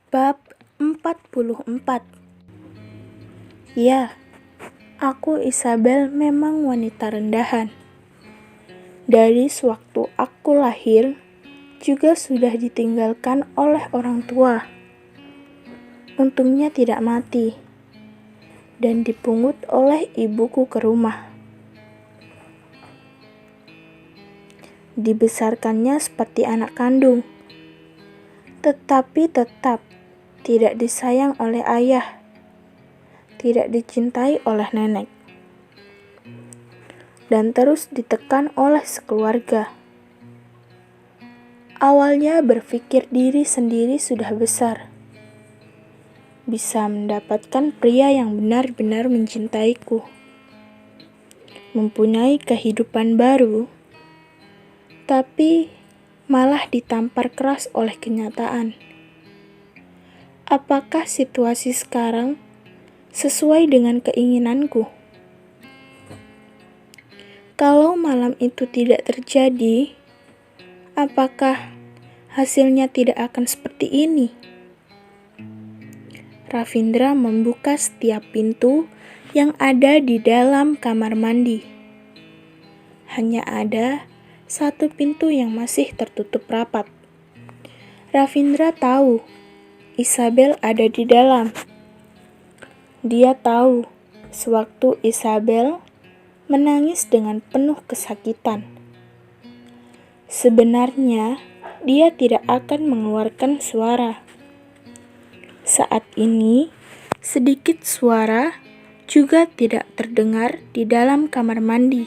Bab 44. Ya, aku Isabel memang wanita rendahan. Dari sewaktu aku lahir, juga sudah ditinggalkan oleh orang tua. Untungnya tidak mati, dan dipungut oleh ibuku ke rumah. Dibesarkannya seperti anak kandung, tetapi tetap tidak disayang oleh ayah, tidak dicintai oleh nenek, dan terus ditekan oleh sekeluarga. Awalnya berpikir diri sendiri sudah besar, bisa mendapatkan pria yang benar-benar mencintaiku, mempunyai kehidupan baru, tapi malah ditampar keras oleh kenyataan. Apakah situasi sekarang sesuai dengan keinginanku? Kalau malam itu tidak terjadi, apakah hasilnya tidak akan seperti ini? Ravindra membuka setiap pintu yang ada di dalam kamar mandi. Hanya ada satu pintu yang masih tertutup rapat. Ravindra tahu Isabel ada di dalam. Dia tahu sewaktu Isabel menangis dengan penuh kesakitan. Sebenarnya dia tidak akan mengeluarkan suara. Saat ini, sedikit suara juga tidak terdengar di dalam kamar mandi.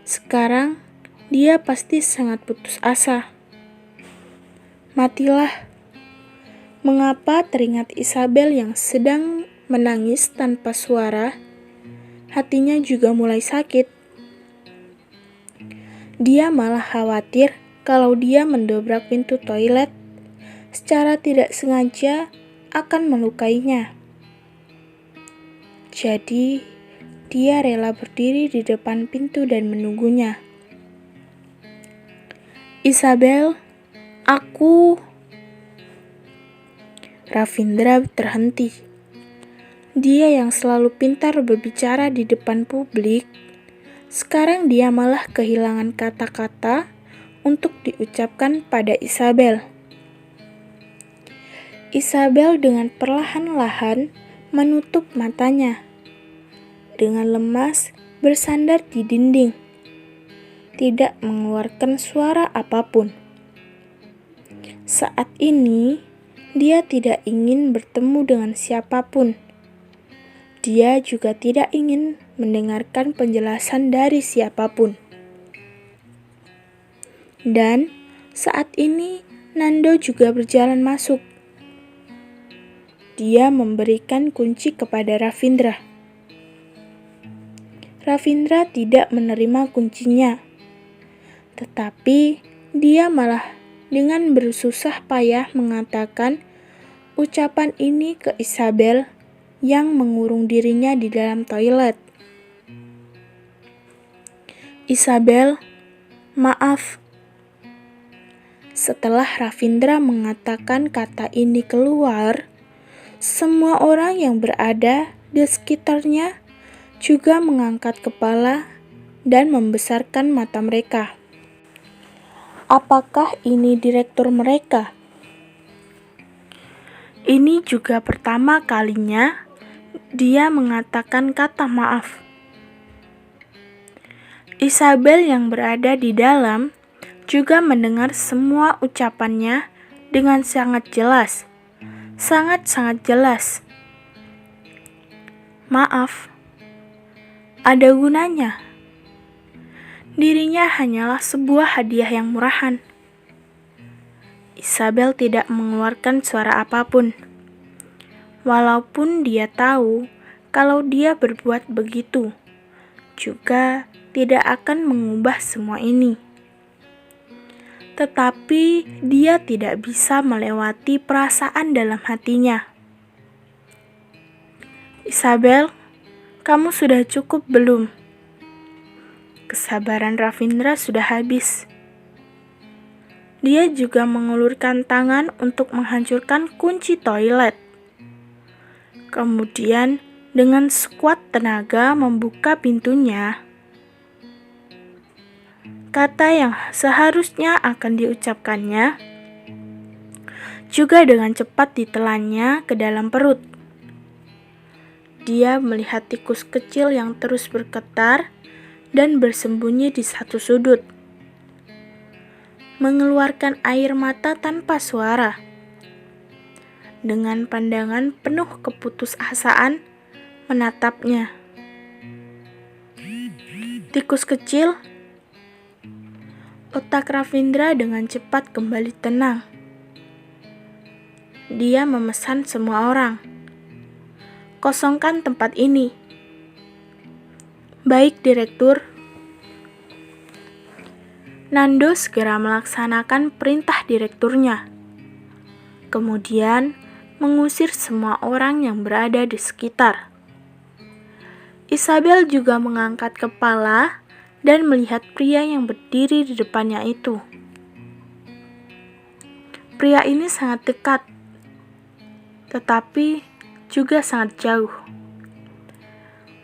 Sekarang, dia pasti sangat putus asa. Matilah. Mengapa teringat Isabel yang sedang menangis tanpa suara, hatinya juga mulai sakit. Dia malah khawatir kalau dia mendobrak pintu toilet, secara tidak sengaja akan melukainya. Jadi, dia rela berdiri di depan pintu dan menunggunya. Isabel, aku... Ravindra terhenti. Dia yang selalu pintar berbicara di depan publik, sekarang dia malah kehilangan kata-kata untuk diucapkan pada Isabel. Isabel dengan perlahan-lahan menutup matanya. Dengan lemas bersandar di dinding, tidak mengeluarkan suara apapun. Saat ini, dia tidak ingin bertemu dengan siapapun. Dia juga tidak ingin mendengarkan penjelasan dari siapapun. Dan saat ini, Nando juga berjalan masuk. Dia memberikan kunci kepada Ravindra. Ravindra tidak menerima kuncinya, tetapi dia malah dengan bersusah payah mengatakan ucapan ini ke Isabel yang mengurung dirinya di dalam toilet. Isabel, maaf. Setelah Ravindra mengatakan kata ini keluar, semua orang yang berada di sekitarnya juga mengangkat kepala dan membesarkan mata mereka. Apakah ini direktur mereka? Ini juga pertama kalinya dia mengatakan kata maaf. Isabel yang berada di dalam juga mendengar semua ucapannya dengan sangat jelas. Sangat-sangat jelas. Maaf, ada gunanya. Dirinya hanyalah sebuah hadiah yang murahan. Isabel tidak mengeluarkan suara apapun. Walaupun dia tahu kalau dia berbuat begitu, juga tidak akan mengubah semua ini. Tetapi dia tidak bisa melewati perasaan dalam hatinya. Isabel, kamu sudah cukup belum? Kesabaran Ravindra sudah habis. Dia juga mengulurkan tangan untuk menghancurkan kunci toilet. Kemudian, dengan sekuat tenaga membuka pintunya. Kata yang seharusnya akan diucapkannya juga dengan cepat ditelannya ke dalam perut. Dia melihat tikus kecil yang terus bergetar dan bersembunyi di satu sudut, mengeluarkan air mata tanpa suara. Dengan pandangan penuh keputusasaan menatapnya. Tikus kecil, otak Ravindra dengan cepat kembali tenang. Dia memesan semua orang, "Kosongkan tempat ini." "Baik, Direktur." Nando segera melaksanakan perintah direkturnya. Kemudian mengusir semua orang yang berada di sekitar. Isabel juga mengangkat kepala dan melihat pria yang berdiri di depannya itu. Pria ini sangat dekat, tetapi juga sangat jauh.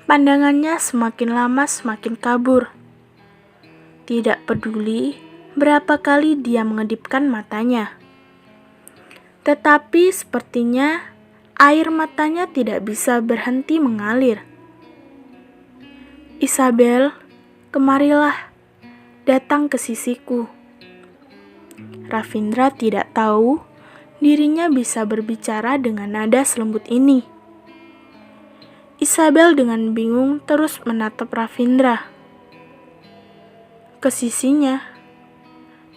Pandangannya semakin lama semakin kabur. Tidak peduli berapa kali dia mengedipkan matanya. Tetapi sepertinya air matanya tidak bisa berhenti mengalir. "Isabel, kemarilah, datang ke sisiku." Ravindra tidak tahu dirinya bisa berbicara dengan nada selembut ini. Isabel dengan bingung terus menatap Ravindra. Ke sisinya.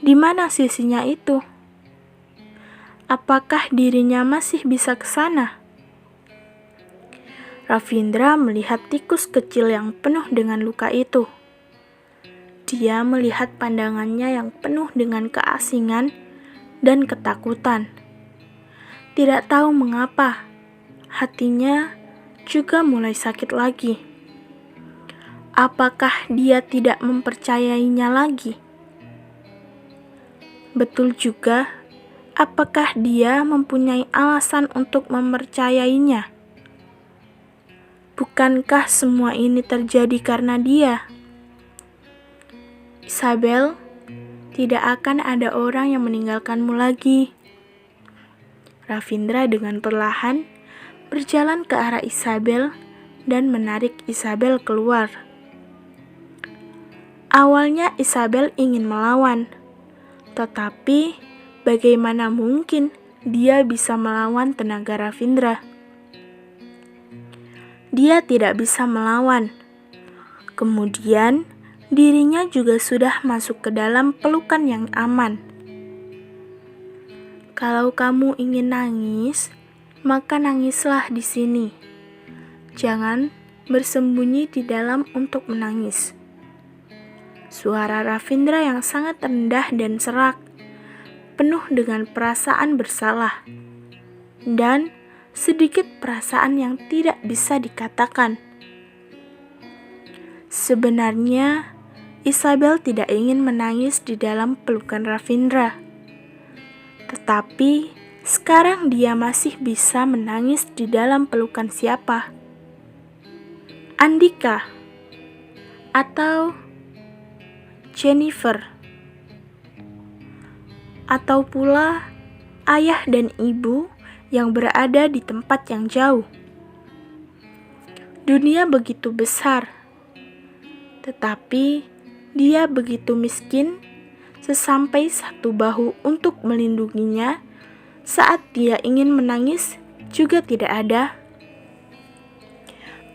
Di mana sisinya itu? Apakah dirinya masih bisa ke sana? Ravindra melihat tikus kecil yang penuh dengan luka itu. Dia melihat pandangannya yang penuh dengan keasingan dan ketakutan. Tidak tahu mengapa, hatinya juga mulai sakit lagi. Apakah dia tidak mempercayainya lagi? Betul juga, apakah dia mempunyai alasan untuk mempercayainya? Bukankah semua ini terjadi karena dia? "Isabel, tidak akan ada orang yang meninggalkanmu lagi." Ravindra dengan perlahan berjalan ke arah Isabel dan menarik Isabel keluar. Awalnya Isabel ingin melawan, tetapi bagaimana mungkin dia bisa melawan tenaga Ravindra? Dia tidak bisa melawan. Kemudian dirinya juga sudah masuk ke dalam pelukan yang aman. "Kalau kamu ingin nangis, maka nangislah di sini. Jangan bersembunyi di dalam untuk menangis." Suara Ravindra yang sangat rendah dan serak, penuh dengan perasaan bersalah, dan sedikit perasaan yang tidak bisa dikatakan. Sebenarnya, Isabel tidak ingin menangis di dalam pelukan Ravindra. Tetapi sekarang dia masih bisa menangis di dalam pelukan siapa? Andika atau Jennifer, atau pula ayah dan ibu yang berada di tempat yang jauh. Dunia begitu besar, tetapi dia begitu miskin. Sesampai satu bahu untuk melindunginya saat dia ingin menangis juga tidak ada.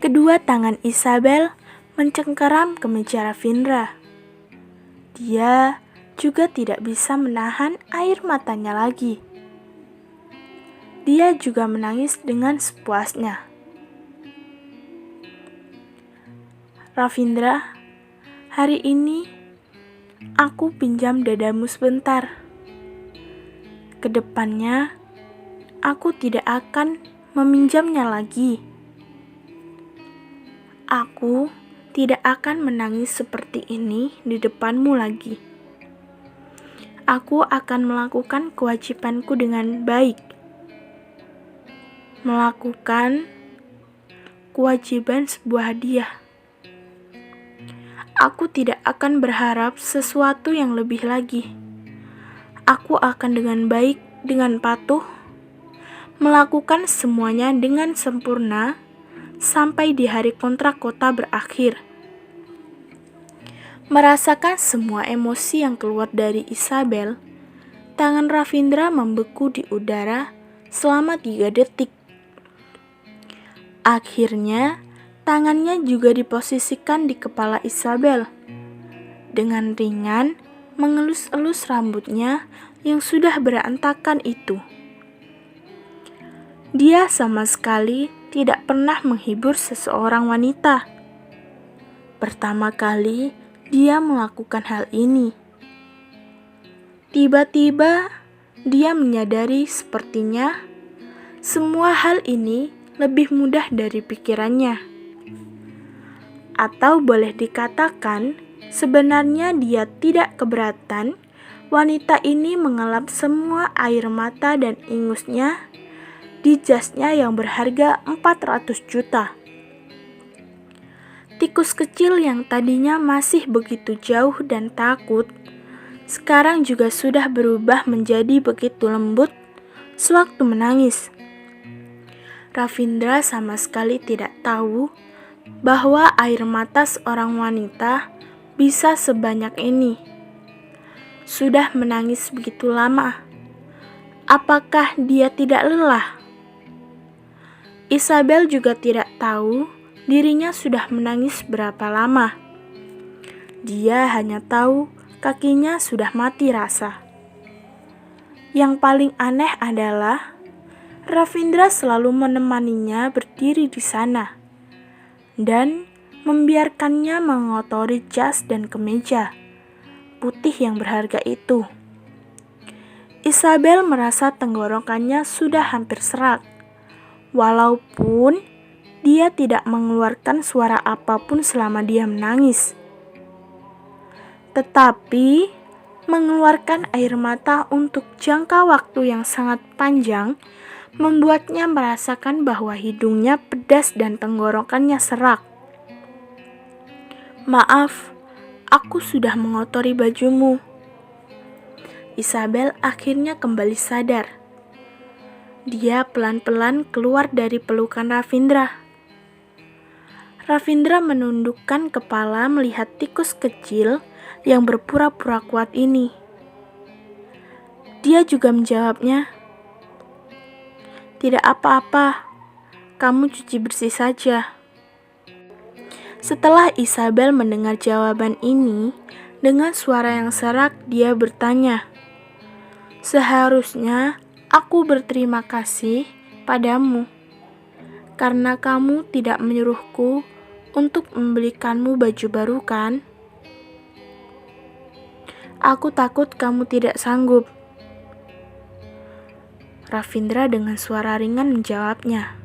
Kedua tangan Isabel mencengkeram kemeja Ravindra. Dia juga tidak bisa menahan air matanya lagi. Dia juga menangis dengan sepuasnya. "Ravindra, hari ini aku pinjam dadamu sebentar. Kedepannya, aku tidak akan meminjamnya lagi. Aku tidak akan menangis seperti ini di depanmu lagi. aku akan melakukan kewajibanku dengan baik. Melakukan kewajiban sebuah hadiah. Aku tidak akan berharap sesuatu yang lebih lagi. Aku akan dengan baik, dengan patuh, melakukan semuanya dengan sempurna sampai di hari kontrak kota berakhir. Merasakan semua emosi yang keluar dari Isabel, tangan Ravindra membeku di udara selama 3 detik. Akhirnya, tangannya juga diposisikan di kepala Isabel. Dengan ringan, mengelus-elus rambutnya yang sudah berantakan itu. Dia sama sekali tidak pernah menghibur seseorang wanita. Pertama kali dia melakukan hal ini. Tiba-tiba dia menyadari sepertinya semua hal ini lebih mudah dari pikirannya. Atau boleh dikatakan, sebenarnya dia tidak keberatan wanita ini mengelap semua air mata dan ingusnya di jasnya yang berharga 400 juta. Tikus kecil yang tadinya masih begitu jauh dan takut, sekarang juga sudah berubah menjadi begitu lembut sewaktu menangis. Ravindra sama sekali tidak tahu bahwa air mata seorang wanita bisa sebanyak ini. Sudah menangis begitu lama, apakah dia tidak lelah? Isabel juga tidak tahu dirinya sudah menangis berapa lama. Dia hanya tahu kakinya sudah mati rasa. Yang paling aneh adalah Ravindra selalu menemaninya berdiri di sana dan membiarkannya mengotori jas dan kemeja putih yang berharga itu. Isabel merasa tenggorokannya sudah hampir serak, walaupun dia tidak mengeluarkan suara apapun selama dia menangis. Tetapi, mengeluarkan air mata untuk jangka waktu yang sangat panjang membuatnya merasakan bahwa hidungnya pedas dan tenggorokannya serak. "Maaf, aku sudah mengotori bajumu." Isabel akhirnya kembali sadar. Dia pelan-pelan keluar dari pelukan Ravindra. Ravindra menundukkan kepala melihat tikus kecil yang berpura-pura kuat ini. Dia juga menjawabnya, "Tidak apa-apa, kamu cuci bersih saja." Setelah Isabel mendengar jawaban ini, dengan suara yang serak dia bertanya, "Seharusnya aku berterima kasih padamu karena kamu tidak menyuruhku untuk membelikanmu baju baru, kan? Aku takut kamu tidak sanggup." Ravindra dengan suara ringan menjawabnya.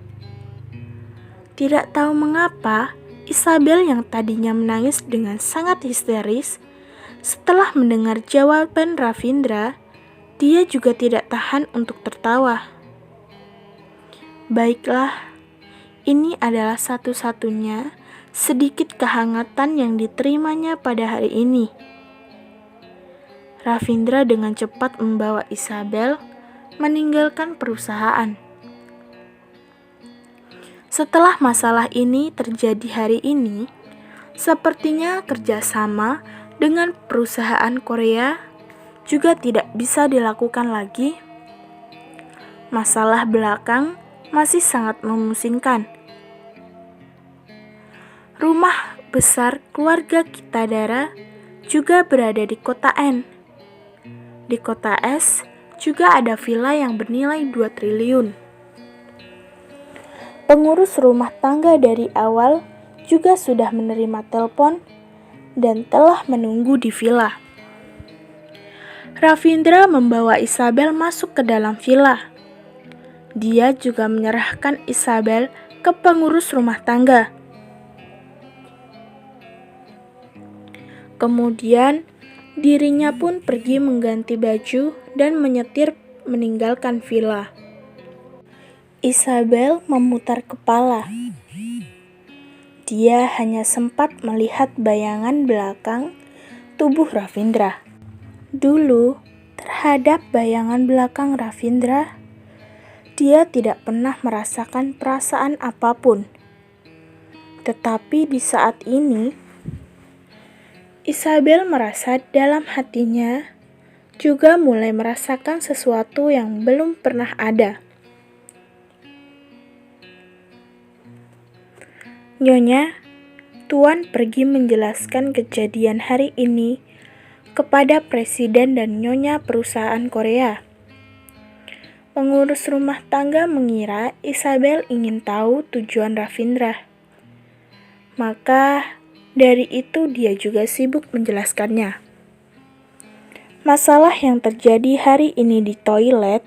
Tidak tahu mengapa, Isabel yang tadinya menangis dengan sangat histeris, setelah mendengar jawaban Ravindra, dia juga tidak tahan untuk tertawa. Baiklah, ini adalah satu-satunya sedikit kehangatan yang diterimanya pada hari ini. Ravindra dengan cepat membawa Isabel meninggalkan perusahaan. Setelah masalah ini terjadi hari ini, sepertinya kerjasama dengan perusahaan Korea juga tidak bisa dilakukan lagi. Masalah belakang masih sangat memusingkan. Rumah besar keluarga Kitadara juga berada di kota N. Di kota S juga ada villa yang bernilai 2 triliun. Pengurus rumah tangga dari awal juga sudah menerima telepon dan telah menunggu di villa. Ravindra membawa Isabel masuk ke dalam villa. Dia juga menyerahkan Isabel ke pengurus rumah tangga. Kemudian, Dirinya pun pergi mengganti baju dan menyetir meninggalkan villa. Isabel memutar kepala. Dia hanya sempat melihat bayangan belakang tubuh Ravindra. Dulu, terhadap bayangan belakang Ravindra, dia tidak pernah merasakan perasaan apapun. Tetapi di saat ini, Isabel merasa dalam hatinya juga mulai merasakan sesuatu yang belum pernah ada. Nyonya, Tuan pergi menjelaskan kejadian hari ini kepada presiden dan nyonya perusahaan Korea. Pengurus rumah tangga mengira Isabel ingin tahu tujuan Ravindra. Maka dari itu dia juga sibuk menjelaskannya. Masalah yang terjadi hari ini di toilet,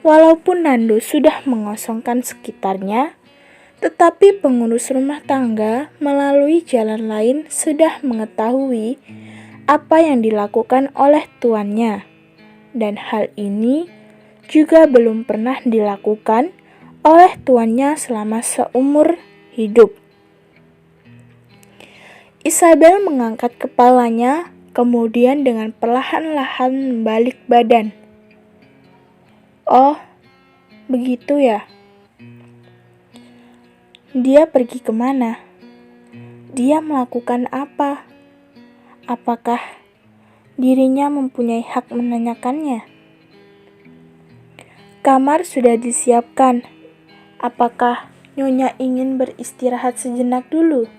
walaupun Nando sudah mengosongkan sekitarnya, tetapi pengurus rumah tangga melalui jalan lain sudah mengetahui apa yang dilakukan oleh tuannya. Dan hal ini juga belum pernah dilakukan oleh tuannya selama seumur hidup. Isabel mengangkat kepalanya, kemudian dengan perlahan-lahan membalik badan. Oh, begitu ya. Dia pergi kemana? Dia melakukan apa? Apakah dirinya mempunyai hak menanyakannya? Kamar sudah disiapkan. Apakah Nyonya ingin beristirahat sejenak dulu?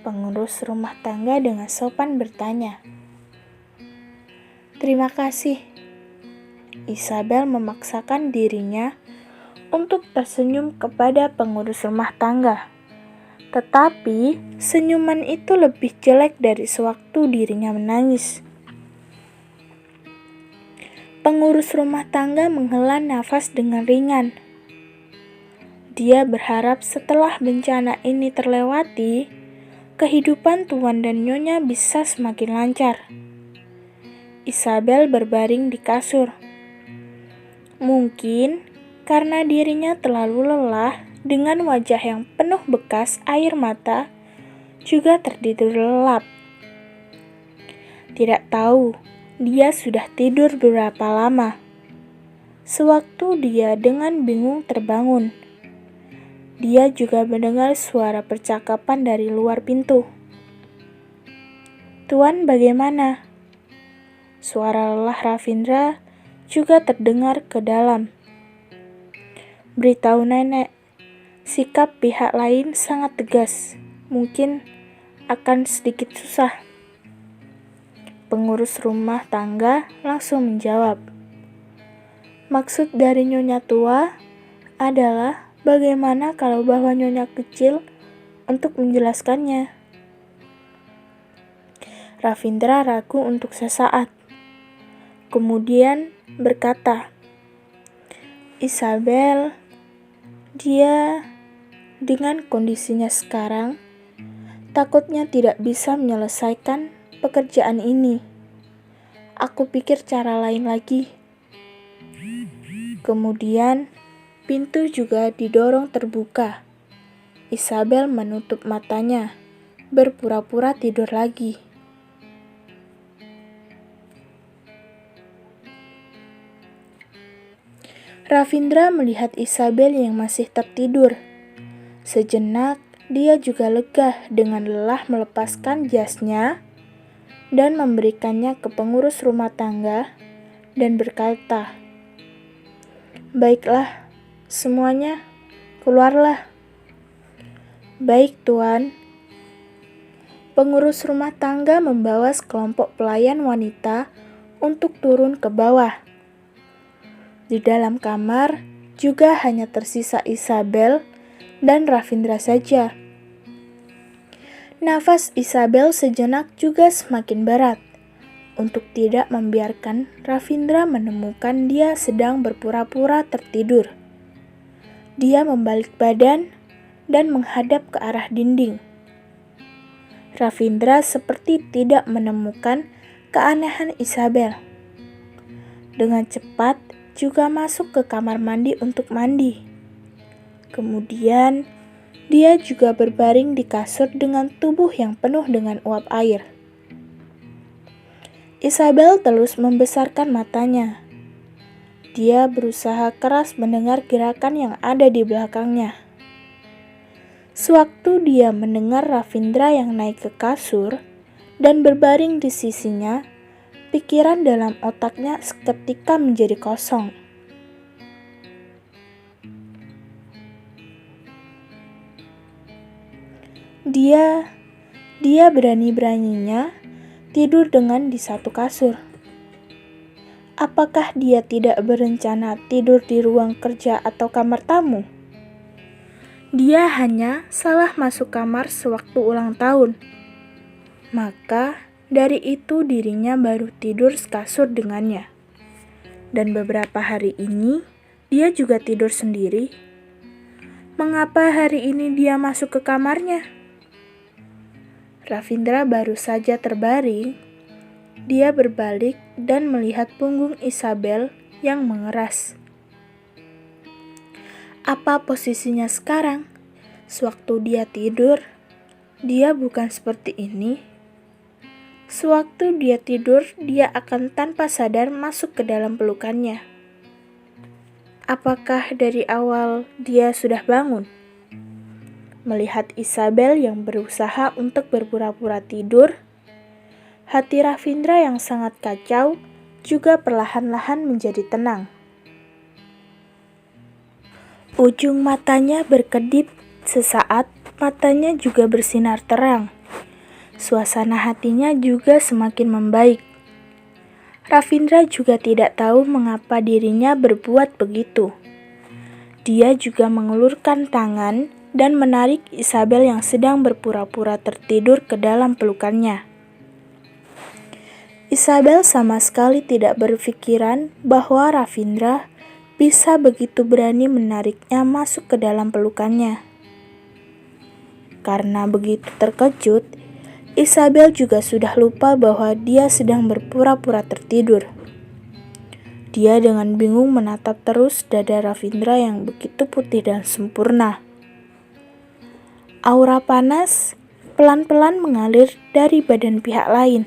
Pengurus rumah tangga dengan sopan bertanya. Terima kasih. Isabel memaksakan dirinya untuk tersenyum kepada pengurus rumah tangga. Tetapi senyuman itu lebih jelek dari sewaktu dirinya menangis. Pengurus rumah tangga menghela nafas dengan ringan. Dia berharap setelah bencana ini terlewati, kehidupan Tuan dan Nyonya bisa semakin lancar. Isabel berbaring di kasur. Mungkin karena dirinya terlalu lelah dengan wajah yang penuh bekas air mata, juga tertidur lelap. Tidak tahu dia sudah tidur berapa lama. Sewaktu dia dengan bingung terbangun, dia juga mendengar suara percakapan dari luar pintu. Tuan bagaimana? Suara lelah Ravindra juga terdengar ke dalam. Beritahu nenek, sikap pihak lain sangat tegas, mungkin akan sedikit susah. Pengurus rumah tangga langsung menjawab. Maksud dari Nyonya tua adalah bagaimana kalau bawa Nyonya kecil untuk menjelaskannya. Ravindra ragu untuk sesaat. Kemudian berkata, Isabel, dia dengan kondisinya sekarang takutnya tidak bisa menyelesaikan pekerjaan ini. Aku pikir cara lain lagi. Kemudian pintu juga didorong terbuka. Isabel menutup matanya, berpura-pura tidur lagi. Ravindra melihat Isabel yang masih tertidur. Sejenak, dia juga lega dengan lelah melepaskan jasnya dan memberikannya ke pengurus rumah tangga dan berkata, Baiklah, semuanya, keluarlah. Baik, Tuan. Pengurus rumah tangga membawa sekelompok pelayan wanita untuk turun ke bawah. Di dalam kamar juga hanya tersisa Isabel dan Ravindra saja. Nafas Isabel sejenak juga semakin berat untuk tidak membiarkan Ravindra menemukan dia sedang berpura-pura tertidur. Dia membalik badan dan menghadap ke arah dinding. Ravindra seperti tidak menemukan keanehan Isabel. Dengan cepat juga masuk ke kamar mandi untuk mandi. Kemudian, dia juga berbaring di kasur dengan tubuh yang penuh dengan uap air. Isabel terus membesarkan matanya. Dia berusaha keras mendengar gerakan yang ada di belakangnya. Sewaktu dia mendengar Ravindra yang naik ke kasur dan berbaring di sisinya, pikiran dalam otaknya seketika menjadi kosong. Dia berani-beraninya tidur dengan di satu kasur. Apakah dia tidak berencana tidur di ruang kerja atau kamar tamu? Dia hanya salah masuk kamar sewaktu ulang tahun. Maka dari itu dirinya baru tidur sekasur dengannya. Dan beberapa hari ini dia juga tidur sendiri. Mengapa hari ini dia masuk ke kamarnya? Ravindra baru saja terbaring. Dia berbalik dan melihat punggung Isabel yang mengeras. Apa posisinya sekarang? Sewaktu dia tidur, dia bukan seperti ini. Sewaktu dia tidur, dia akan tanpa sadar masuk ke dalam pelukannya. Apakah dari awal dia sudah bangun? Melihat Isabel yang berusaha untuk berpura-pura tidur, hati Ravindra yang sangat kacau juga perlahan-lahan menjadi tenang. Ujung matanya berkedip, sesaat matanya juga bersinar terang. Suasana hatinya juga semakin membaik. Ravindra juga tidak tahu mengapa dirinya berbuat begitu. Dia juga mengulurkan tangan dan menarik Isabel yang sedang berpura-pura tertidur ke dalam pelukannya. Isabel sama sekali tidak berpikiran bahwa Ravindra bisa begitu berani menariknya masuk ke dalam pelukannya. Karena begitu terkejut, Isabel juga sudah lupa bahwa dia sedang berpura-pura tertidur. Dia dengan bingung menatap terus dada Ravindra yang begitu putih dan sempurna. Aura panas pelan-pelan mengalir dari badan pihak lain.